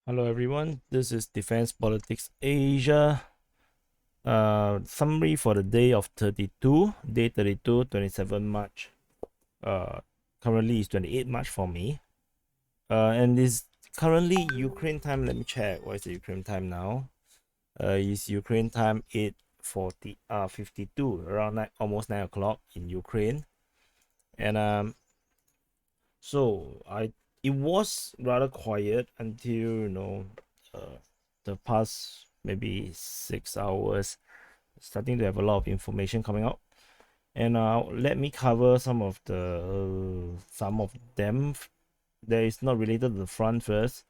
Hello everyone, this is Defense Politics Asia. Summary for the day 32, 27 March. Currently is 28 March for me. And this currently Ukraine time. Let me check. What is the Ukraine time now? Is Ukraine time 8:52, around almost 9 o'clock in Ukraine. And so it was rather quiet until the past maybe 6 hours, starting to have a lot of information coming out. And let me cover some of them that is not related to the front first.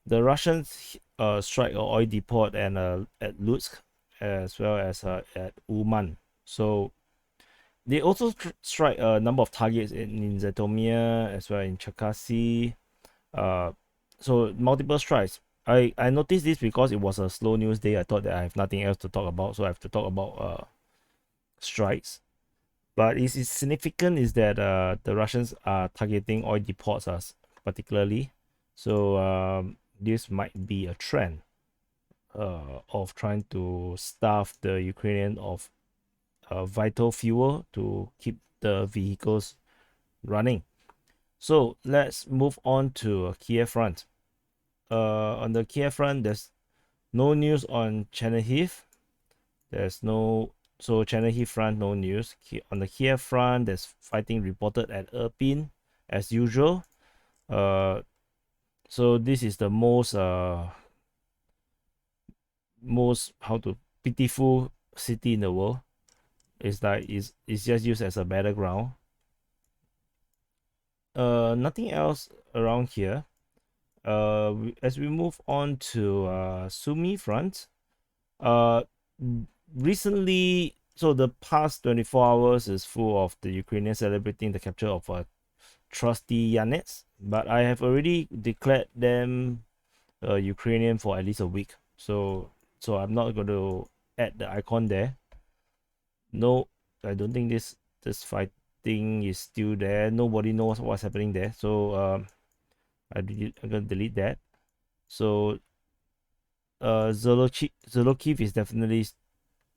The Russians strike an oil depot and at Lutsk, as well as at Uman. So they also strike a number of targets in Zhytomyr as well in Cherkasy. So multiple strikes. I noticed this because it was a slow news day. I thought that I have nothing else to talk about, so I have to talk about strikes. But is significant is that the Russians are targeting oil depots particularly. So this might be a trend of trying to starve the Ukrainian of vital fuel to keep the vehicles running. So let's move on to Kyiv Front. On the Kyiv Front, there's no news on Chernihiv. There's no Chernihiv Front, no news. On the Kyiv Front, there's fighting reported at Irpin as usual. So this is the most pitiful city in the world. It's just used as a battleground. Nothing else around here. As we move on to Sumi Front, recently, so the past 24 hours is full of the Ukrainians celebrating the capture of trusty Yanets, but I have already declared them Ukrainian for at least a week. So I'm not going to add the icon there. No, I don't think this fighting is still there. Nobody knows what's happening there. So I'm gonna delete that. So Zolokhiv is definitely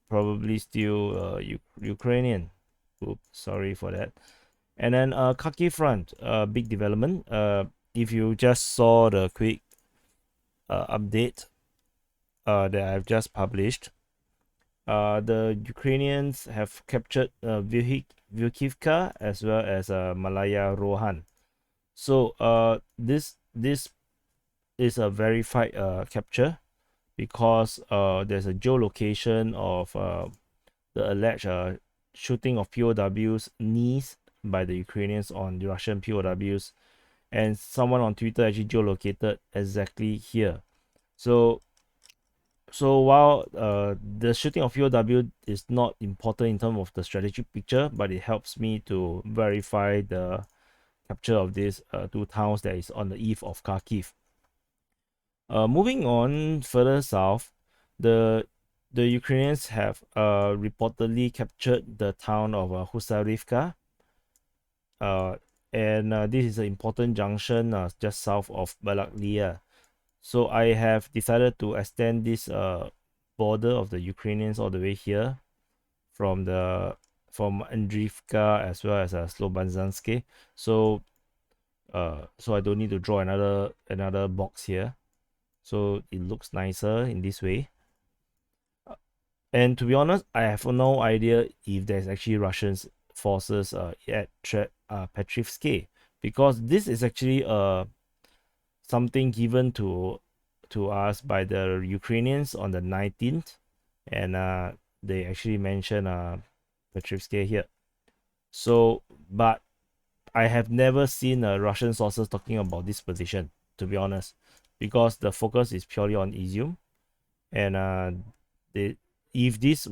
probably still Ukrainian. Oops, sorry for that. And then Kharkiv Front, big development. If you just saw the quick update that I've just published, the Ukrainians have captured Vilkhivka as well as Malaya Rohan. So this is a verified capture because there's a geolocation of the alleged shooting of POWs knees by the Ukrainians on the Russian POWs, and someone on Twitter actually geolocated exactly here. So while the shooting of POW is not important in terms of the strategic picture, but it helps me to verify the capture of these two towns that is on the eve of Kharkiv. Moving on further south, the Ukrainians have reportedly captured the town of Husarivka, and this is an important junction just south of Balaklia. So I have decided to extend this border of the Ukrainians all the way here from Andrivka as well as Slobanzanske. So I don't need to draw another box here. So it looks nicer in this way. And to be honest, I have no idea if there's actually Russian forces at Petrivske, because this is actually something given to us by the Ukrainians on the 19th, and they actually mention Petrivske here. So, but I have never seen Russian sources talking about this position, to be honest, because the focus is purely on Izium, and if this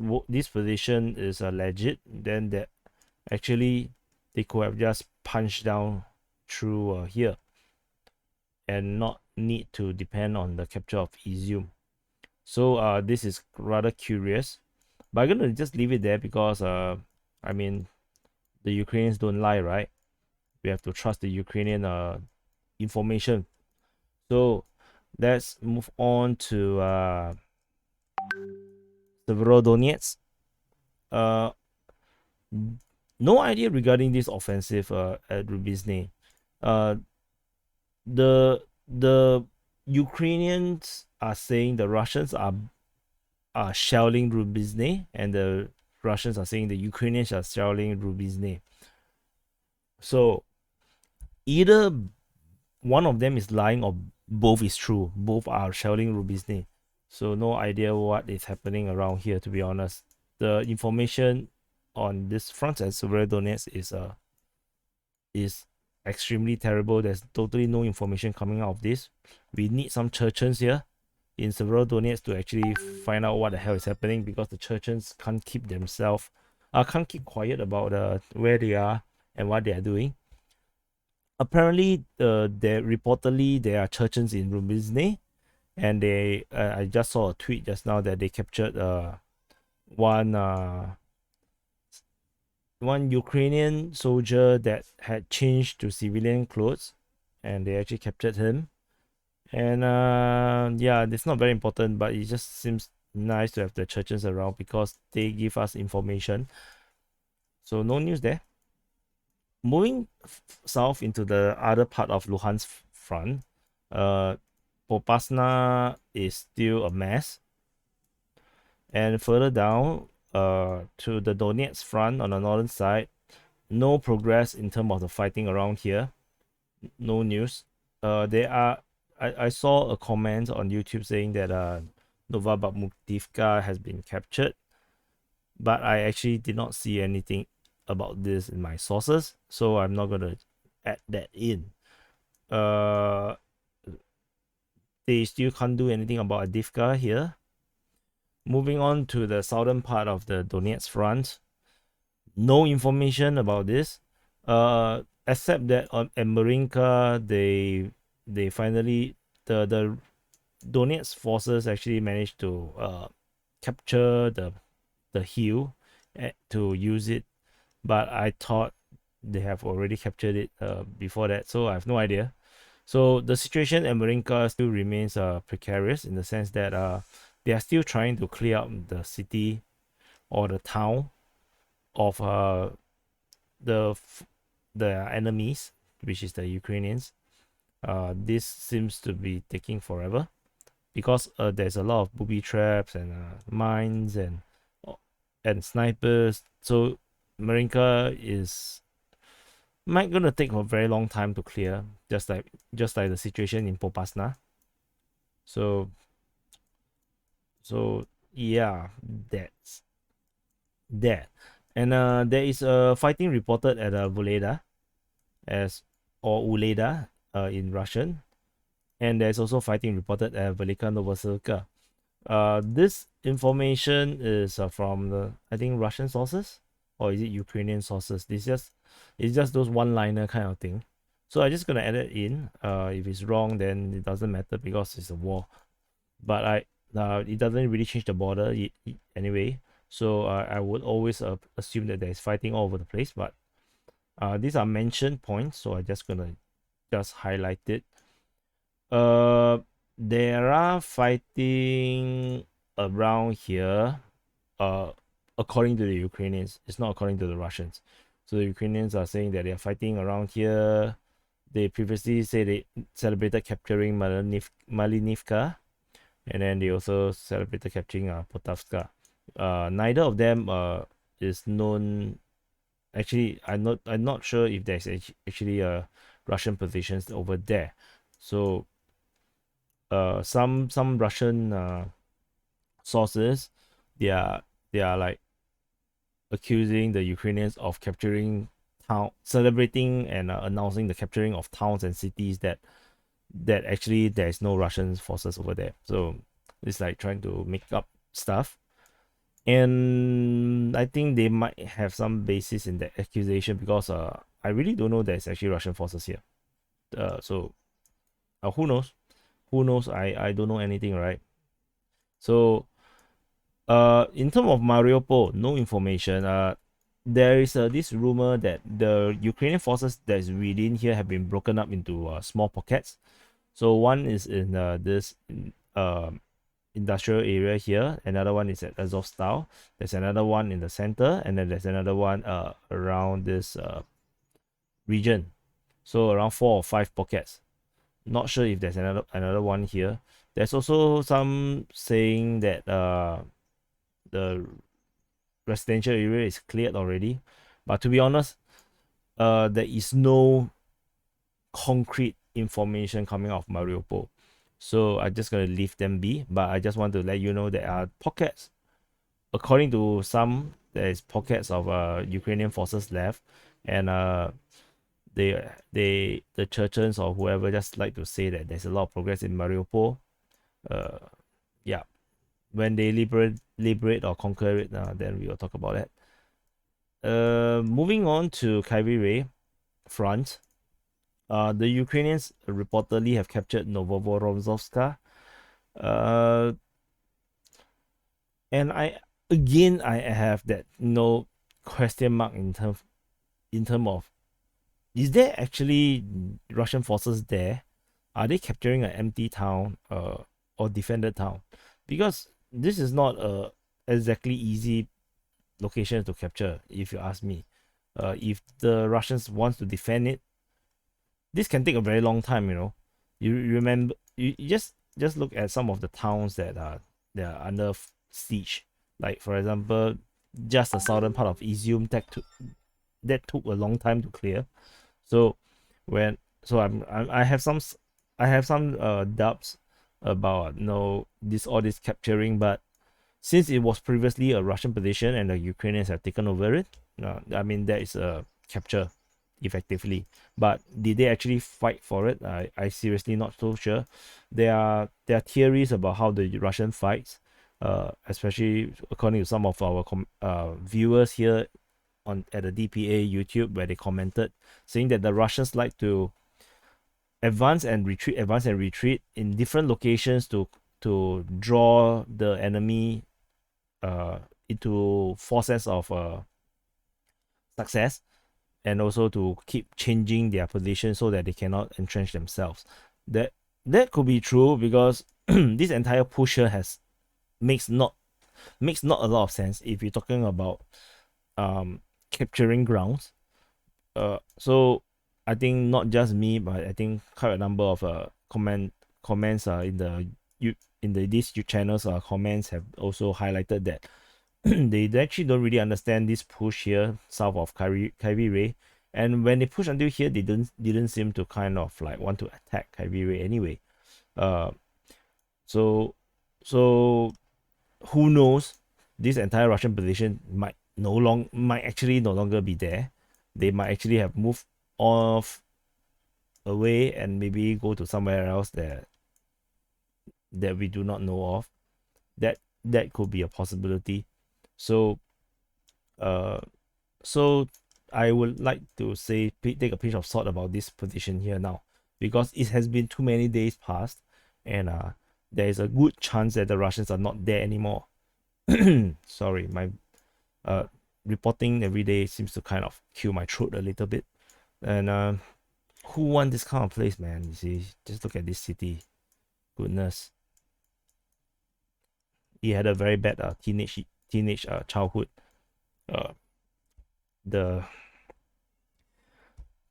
position is legit, then that actually they could have just punched down through here and not need to depend on the capture of Izium. So this is rather curious, but I'm gonna just leave it there because I mean, the Ukrainians don't lie, right? We have to trust the Ukrainian information. So Let's move on to Severodonetsk. No idea regarding this offensive at Rubizny. Uh, the Ukrainians are saying the Russians are shelling Rubizny, and the Russians are saying the Ukrainians are shelling Rubizny. So either one of them is lying or both is true. Both are shelling Rubizny. So no idea what is happening around here, to be honest. The information on this front at Severodonetsk is extremely terrible. There's totally no information coming out of this. We need some Chechens here in Severodonetsk to actually find out what the hell is happening, because the Chechens can't keep quiet about where they are and what they are doing. Apparently, reportedly there are Chechens in Rubizny, and I just saw a tweet just now that they captured one Ukrainian soldier that had changed to civilian clothes, and they actually captured him. And yeah, it's not very important, but it just seems nice to have the Chechens around because they give us information. So no news there. Moving south into the other part of Luhansk front, Popasna is still a mess. And further down to the Donetsk front on the northern side, no progress in terms of the fighting around here. No news. I saw a comment on YouTube saying that Novovorontsovka has been captured, but I actually did not see anything about this in my sources, so I'm not gonna add that in. They still can't do anything about Avdiivka here. Moving on to the southern part of the Donetsk front, no information about this, except that at Marinka, they finally the Donetsk forces actually managed to capture the hill to use it, but I thought they have already captured it before that, so I have no idea. So the situation at Marinka still remains precarious in the sense that they are still trying to clear out the city or the town of the enemies, which is the Ukrainians. This seems to be taking forever because there's a lot of booby traps and mines and snipers. So Marinka might gonna take a very long time to clear, just like the situation in Popasna. So yeah, that's that. And there is a fighting reported at Vuhledar, or Vuhledar in Russian, and there's also fighting reported at Velyka, Novosilka. This information is from the, I think, Russian sources, or is it Ukrainian sources? It's just those one-liner kind of thing. So I'm just gonna add it in. If it's wrong, then it doesn't matter because it's a war. But it doesn't really change the border anyway. So I would always assume that there's fighting all over the place. But these are mentioned points, so I'm just gonna highlight it. There are fighting around here, according to the Ukrainians. It's not according to the Russians. So the Ukrainians are saying that they are fighting around here. They previously said they celebrated capturing Malinivka, and then they also celebrated capturing Poltavska. Neither of them is known. Actually, I'm not sure if there's actually Russian positions over there. So some Russian sources, they are like accusing the Ukrainians of celebrating and announcing the capturing of towns and cities that actually there's no Russian forces over there. So it's like trying to make up stuff. And I think they might have some basis in that accusation because I really don't know there's actually Russian forces here. So who knows? Who knows? I don't know anything, right? So in terms of Mariupol, no information. There is this rumor that the Ukrainian forces that is within here have been broken up into small pockets. So one is in this industrial area here. Another one is at Azovstal. There's another one in the center, and then there's another one around this region. So around 4 or 5 pockets. Not sure if there's another one here. There's also some saying that the residential area is cleared already, but to be honest, there is no concrete information coming out of Mariupol. So I'm just gonna leave them be. But I just want to let you know there are pockets. According to some, there is pockets of Ukrainian forces left, and the Chechens or whoever just like to say that there's a lot of progress in Mariupol. Yeah, when they liberate or conquer it, then we will talk about that. Moving on to Kryvyi Rih Front. The Ukrainians reportedly have captured Novovorontsovka. And I have that question mark in term of, is there actually Russian forces there? Are they capturing an empty town or defended town? Because this is not a exactly easy location to capture, if you ask me. If the Russians want to defend it, this can take a very long time. You remember, you just look at some of the towns that are under siege. Like for example, just the southern part of Izium that took a long time to clear. So I have some doubts about all this capturing, but since it was previously a Russian position and the Ukrainians have taken over it, that is a capture effectively. But did they actually fight for it? I seriously not so sure. There are theories about how the Russian fights, especially according to some of our viewers here at the DPA YouTube, where they commented saying that the Russians like to advance and retreat in different locations to draw the enemy into forces of success, and also to keep changing their position so that they cannot entrench themselves. That could be true, because this entire push here makes not a lot of sense if you're talking about capturing grounds. So I think not just me, but I think quite a number of comments in these channels comments have also highlighted that they actually don't really understand this push here south of Kyiv Rih, and when they push until here, they didn't seem to kind of like want to attack Kyiv Rih anyway. So who knows? This entire Russian position might actually no longer be there. They might actually have moved off away and maybe go to somewhere else that we do not know of. That could be a possibility. So I would like to say take a pinch of salt about this position here now, because it has been too many days past, and there is a good chance that the Russians are not there anymore. Sorry, my reporting every day seems to kind of kill my throat a little bit. And who want this kind of place, man? You see, just look at this city. Goodness, he had a very bad teenage childhood. The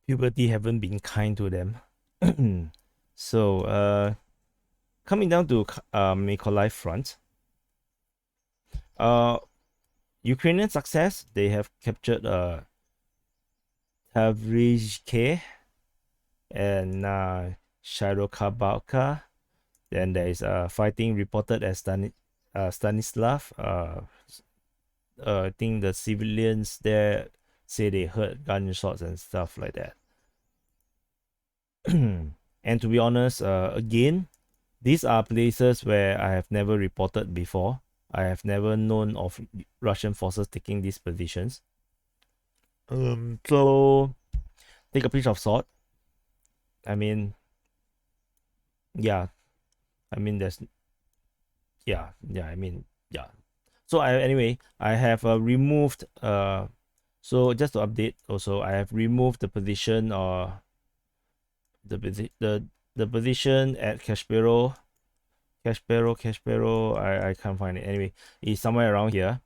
puberty haven't been kind to them. So coming down to Mykolaiv Front, Ukrainian success, they have captured Tavrijske and Shyroka Balka. Then there is fighting reported as Stanislav. I think the civilians there say they heard gunshots and stuff like that. And to be honest, again, these are places where I have never reported before. I have never known of Russian forces taking these positions. So take a pinch of salt. I mean, yeah. I mean, there's, yeah. I mean, yeah. So I have removed. So just to update, also I have removed the position or the The position at Kashpero, I can't find it. Anyway, it's somewhere around here.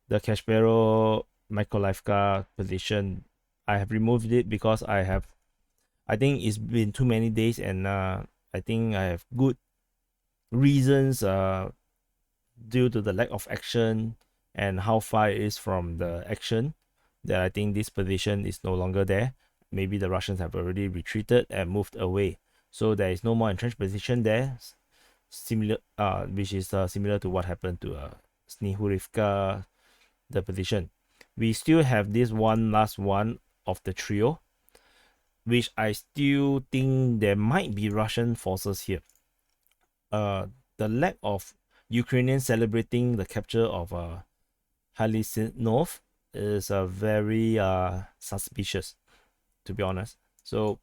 The Kashpero Mykolaivka position, I have removed it because I think it's been too many days, and I think I have good reasons due to the lack of action and how far it is from the action, that I think this position is no longer there. Maybe the Russians have already retreated and moved away, so there is no more entrenched position there. Similar, which is similar to what happened to Snihurivka, the position. We still have this one last one of the trio, which I still think there might be Russian forces here. The lack of Ukrainians celebrating the capture of Halisinov is very suspicious, to be honest. So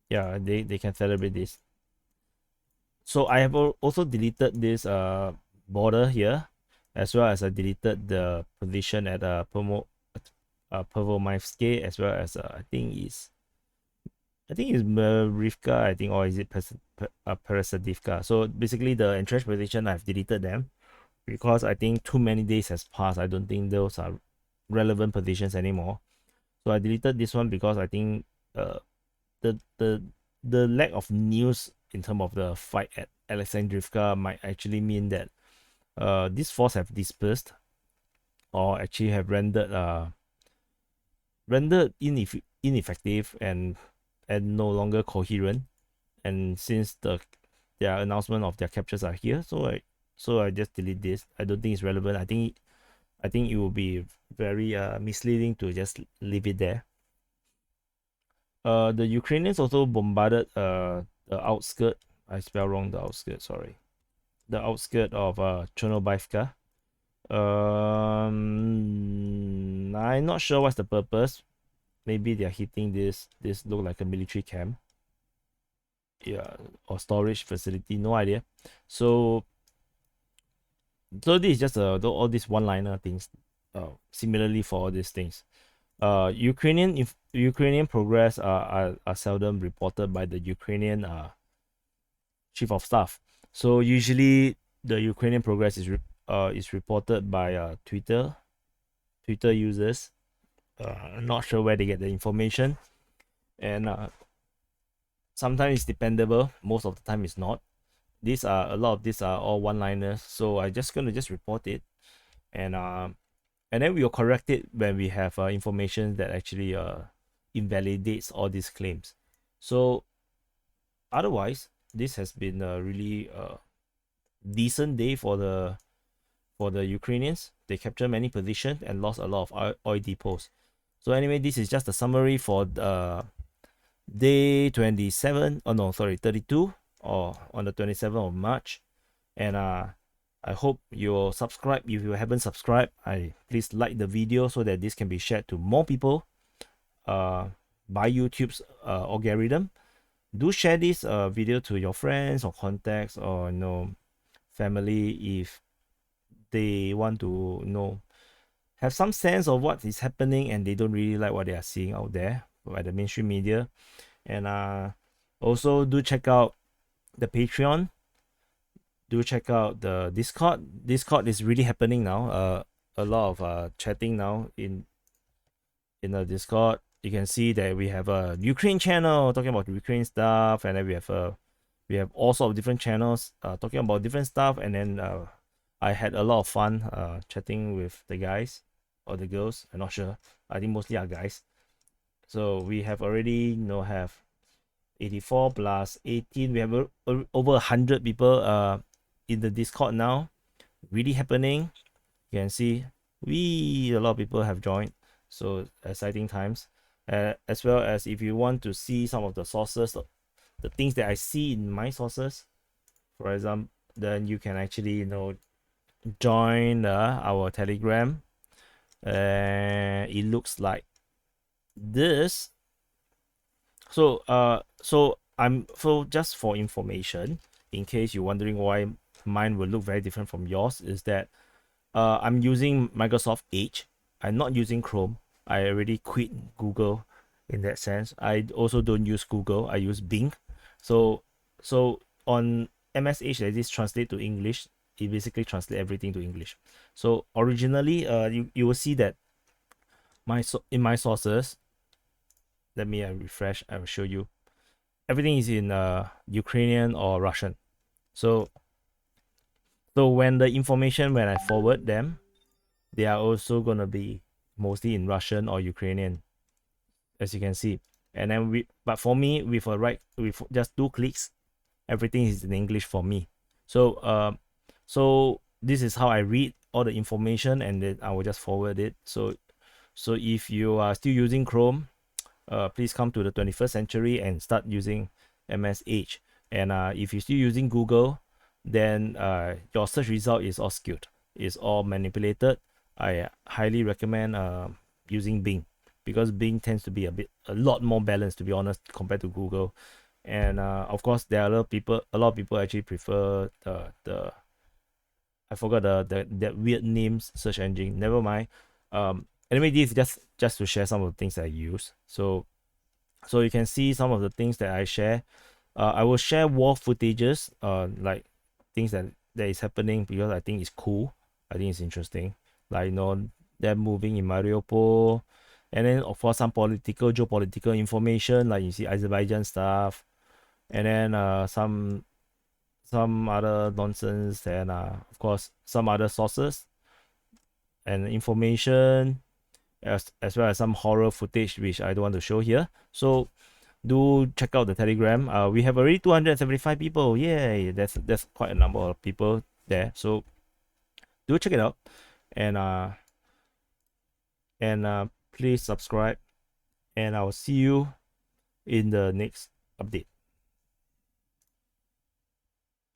yeah, they can celebrate this. So I have also deleted this border here, as well as I deleted the position at Pervomaivske, as well as I think it's Mariupol, I think, or is it Peresadivka. So basically the entrenched position, I've deleted them because I think too many days has passed. I don't think those are relevant positions anymore. So I deleted this one because I think the lack of news in terms of the fight at Alexandrivka might actually mean that this force have dispersed, or actually have rendered ineffective and no longer coherent. And since their announcement of their captures are here, so I just delete this. I don't think it's relevant. I think it will be very misleading to just leave it there. The Ukrainians also bombarded the outskirt. I spelled wrong the outskirt, sorry. The outskirt of Chornobaivka. I'm not sure what's the purpose. Maybe they're hitting this look like a military camp. Yeah, or storage facility, no idea. So this is just all these one-liner things. Similarly for all these things. Ukrainian progress are seldom reported by the Ukrainian chief of staff. So usually the Ukrainian progress is reported by Twitter users. I'm not sure where they get the information, and sometimes it's dependable. Most of the time it's not. A lot of these are all one-liners, so I'm just gonna report it, and then we'll correct it when we have information that actually invalidates all these claims. So otherwise, this has been a really decent day for the Ukrainians. They captured many positions and lost a lot of oil depots. So anyway, this is just a summary for day 27, 32, or on the 27th of March. And I hope you'll subscribe. If you haven't subscribed, please like the video so that this can be shared to more people by YouTube's algorithm. Do share this video to your friends or contacts, or family, if they want to have some sense of what is happening and they don't really like what they are seeing out there by the mainstream media. And also do check out the Patreon. Do check out the Discord is really happening now. A lot of chatting now in the Discord. You can see that we have a Ukraine channel talking about Ukraine stuff, and then we have all sorts of different channels talking about different stuff. And then I had a lot of fun chatting with the guys or the girls. I'm not sure. I think mostly are guys. So we have already have 84 plus 18. We have over 100 people in the Discord now. Really happening. You can see a lot of people have joined. So exciting times. As well as if you want to see some of the sources, the things that I see in my sources, for example, then you can actually join our Telegram. It looks like this. So just for information, in case you're wondering why mine will look very different from yours, is that I'm using Microsoft Edge. I'm not using Chrome. I already quit Google in that sense. I also don't use Google. I use Bing. So on MSH, that is translate to English. It basically translate everything to English. So originally, you will see that in my sources. Let me refresh. I will show you. Everything is in Ukrainian or Russian. So when the information, when I forward them, they are also gonna be mostly in Russian or Ukrainian, as you can see. And then but for me, with just 2 clicks, everything is in English for me. So this is how I read all the information, and then I will just forward it. So if you are still using Chrome, please come to the 21st century and start using MSH. And if you're still using Google, then your search result is all skewed, it's all manipulated. I highly recommend using Bing, because Bing tends to be a lot more balanced, to be honest, compared to Google. And of course, there are a lot of people actually prefer the I forgot that weird names search engine. Never mind. Anyway, this is just to share some of the things that I use. So you can see some of the things that I share. I will share war footages, like things that is happening, because I think it's cool. I think it's interesting. Like, them moving in Mariupol, and then of course some geopolitical information, like you see Azerbaijan stuff, and then some other nonsense, and of course some other sources and information, as well as some horror footage which I don't want to show here. So do check out the Telegram. We have already 275 people. Yay! That's quite a number of people there. So do check it out, and please subscribe, and I'll see you in the next update.